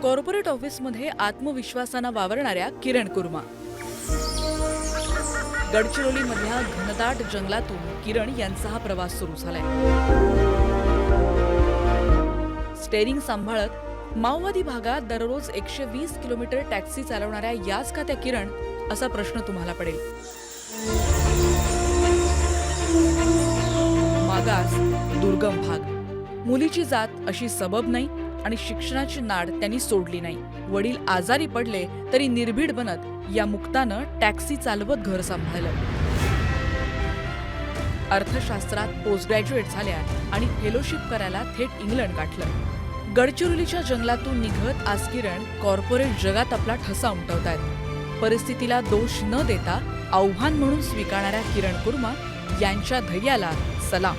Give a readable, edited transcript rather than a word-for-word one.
Corporate ऑफिसमध्ये आत्मविश्वासानं वावरणाऱ्या किरण कुर्मा. गडचिरोलीमधल्या घनदाट जंगलातून किरण यांचा हा प्रवास सुरू झालाय. स्टेरिंग सांभाळत माओवादी भागात दररोज 120 किलोमीटर टॅक्सी चालवणाऱ्या याच का त्या किरण, असा प्रश्न तुम्हाला पडेल. मागास, दुर्गम भाग, मुलीची जात अशी सबब नाही आणि शिक्षणाची नाड त्यांनी सोडली नाही. वडील आजारी पडले तरी निर्भीड बनत या मुक्तानं टॅक्सी चालवत घर सांभाळलं. अर्थशास्त्रात पोस्ट ग्रॅज्युएट झाल्या आणि फेलोशिप करायला थेट इंग्लंड गाठलं. गडचिरोलीच्या जंगलातून निघत आज किरण कॉर्पोरेट जगात आपला ठसा उमटवतायत. परिस्थितीला दोष न देता आव्हान म्हणून स्वीकारणाऱ्या किरण कुर्मा यांच्या धैर्याला सलाम.